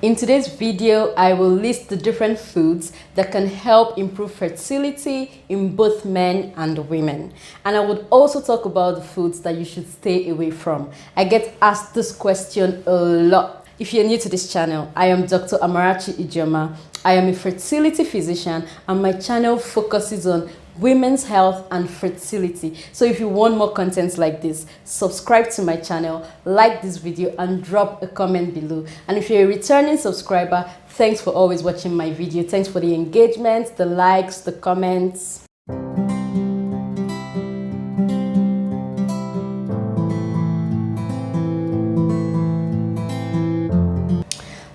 In today's video, I will list the different foods that can help improve fertility in both men and women. And I would also talk about the foods that you should stay away from. I get asked this question a lot. If you're new to this channel, I am Dr. Amarachi Ijeoma. I am a fertility physician and my channel focuses on women's health and fertility. So if you want more content like this, subscribe to my channel, like this video and drop a comment below. And if you're a returning subscriber, thanks for always watching my video. Thanks for the engagement, the likes, the comments.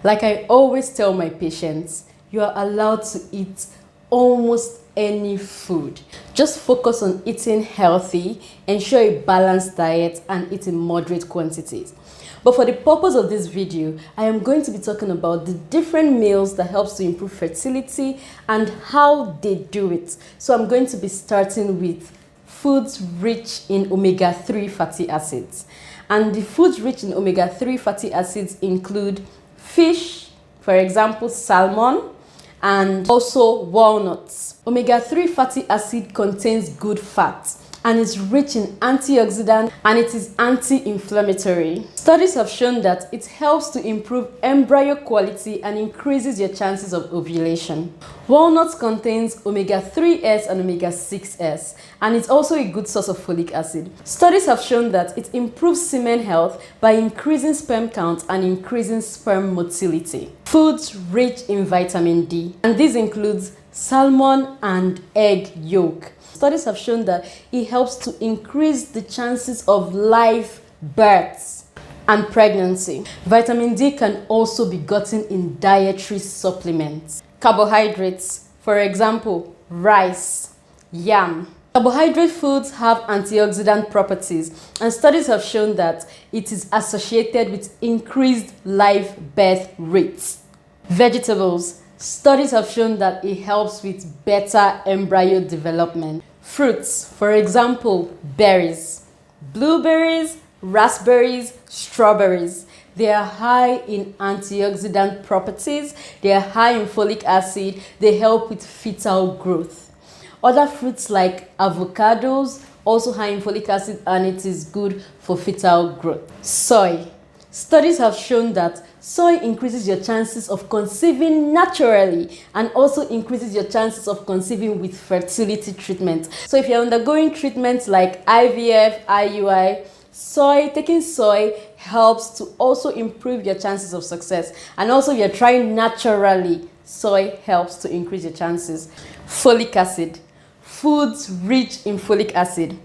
Like I always tell my patients, you are allowed to eat almost any food. Just focus on eating healthy, ensure a balanced diet, and eat in moderate quantities. But for the purpose of this video, I am going to be talking about the different meals that helps to improve fertility and how they do it. So I'm going to be starting with foods rich in omega-3 fatty acids. And the foods rich in omega-3 fatty acids include fish, for example, salmon, and also walnuts. Omega-3 fatty acid contains good fat and is rich in antioxidants and it is anti-inflammatory. Studies have shown that it helps to improve embryo quality and increases your chances of ovulation. Walnuts contains omega-3s and omega-6s and it's also a good source of folic acid. Studies have shown that it improves semen health by increasing sperm count and increasing sperm motility. Foods rich in vitamin D, and this includes salmon and egg yolk. Studies have shown that it helps to increase the chances of live births and pregnancy. Vitamin D can also be gotten in dietary supplements. Carbohydrates, for example, rice, yam. Carbohydrate foods have antioxidant properties, and studies have shown that it is associated with increased live birth rates. Vegetables. Studies have shown that it helps with better embryo development. Fruits, for example, berries, blueberries, raspberries, strawberries. They are high in antioxidant properties, they are high in folic acid, they help with fetal growth. Other fruits like avocados, also high in folic acid, and it is good for fetal growth. Soy. Studies have shown that soy increases your chances of conceiving naturally and also increases your chances of conceiving with fertility treatment. So if you're undergoing treatments like IVF, IUI, taking soy helps to also improve your chances of success. And also if you're trying naturally, soy helps to increase your chances. Folic acid. Foods rich in folic acid.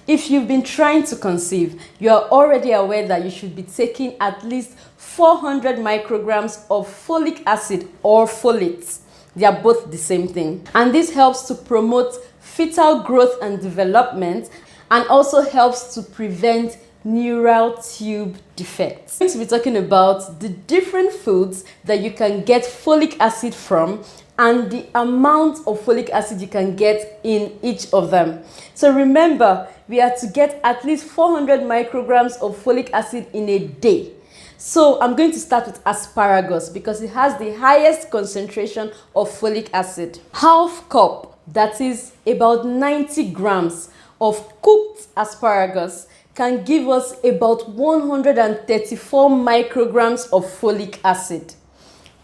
If you've been trying to conceive, you are already aware that you should be taking at least 400 micrograms of folic acid or folate. They are both the same thing. And this helps to promote fetal growth and development and also helps to prevent neural tube defects. I'm going to be talking about the different foods that you can get folic acid from and the amount of folic acid you can get in each of them. So remember, we are to get at least 400 micrograms of folic acid in a day. So I'm going to start with asparagus because it has the highest concentration of folic acid. Half cup, that is about 90 grams of cooked asparagus, can give us about 134 micrograms of folic acid.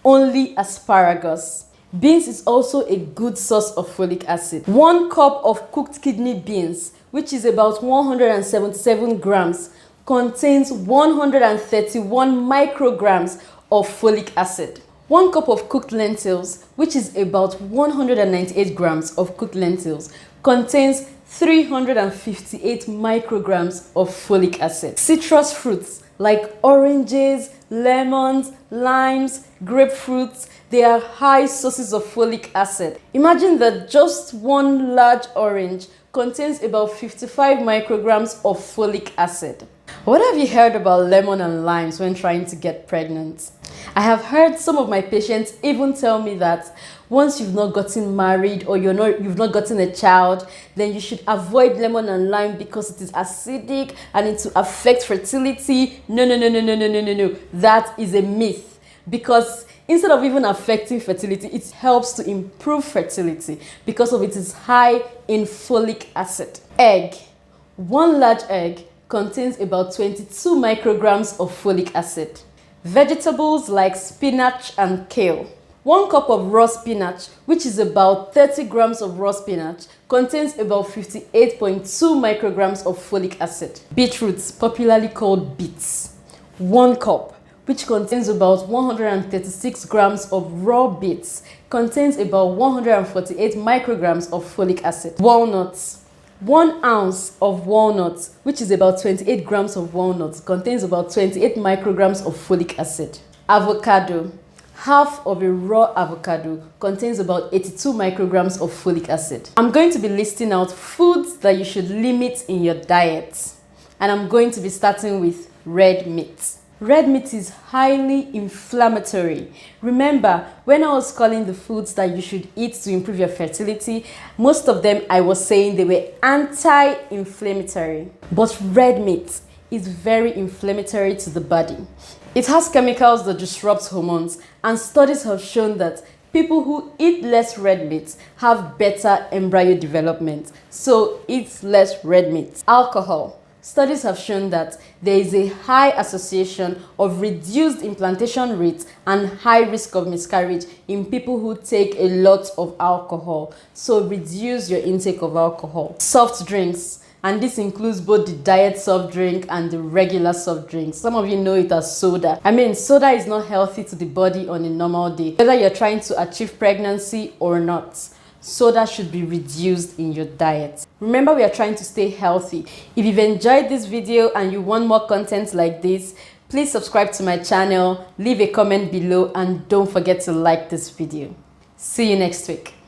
Only asparagus. Beans is also a good source of folic acid. 1 cup of cooked kidney beans, which is about 177 grams, contains 131 micrograms of folic acid. 1 cup of cooked lentils, which is about 198 grams of cooked lentils, contains 358 micrograms of folic acid. Citrus fruits like oranges, lemons, limes, grapefruits, they are high sources of folic acid. Imagine that just one large orange contains about 55 micrograms of folic acid. What have you heard about lemon and limes when trying to get pregnant? I have heard some of my patients even tell me that once you've not gotten married or you've not gotten a child, then you should avoid lemon and lime because it is acidic and it will affect fertility. No. That is a myth. because instead of even affecting fertility, it helps to improve fertility because of it is high in folic acid. Egg. One large egg contains about 22 micrograms of folic acid. Vegetables like spinach and kale. 1 cup of raw spinach, which is about 30 grams of raw spinach, contains about 58.2 micrograms of folic acid. Beetroots, popularly called beets. 1 cup, which contains about 136 grams of raw beets, contains about 148 micrograms of folic acid. Walnuts. 1 ounce of walnuts, which is about 28 grams of walnuts, contains about 28 micrograms of folic acid. Avocado. Half of a raw avocado contains about 82 micrograms of folic acid. I'm going to be listing out foods that you should limit in your diet. And I'm going to be starting with red meat. Red meat is highly inflammatory. Remember, when I was calling the foods that you should eat to improve your fertility, most of them I was saying they were anti-inflammatory. But red meat is very inflammatory to the body. It has chemicals that disrupt hormones, and studies have shown that people who eat less red meat have better embryo development. So eat less red meat. Alcohol. Studies have shown that there is a high association of reduced implantation rates and high risk of miscarriage in people who take a lot of alcohol. So reduce your intake of alcohol. Soft drinks. And this includes both the diet soft drink and the regular soft drink. Some of you know it as soda. I mean, soda is not healthy to the body on a normal day, whether you're trying to achieve pregnancy or not. Soda should be reduced in your diet. Remember, we are trying to stay healthy. If you've enjoyed this video and you want more content like this, please subscribe to my channel, leave a comment below, and don't forget to like this video. See you next week.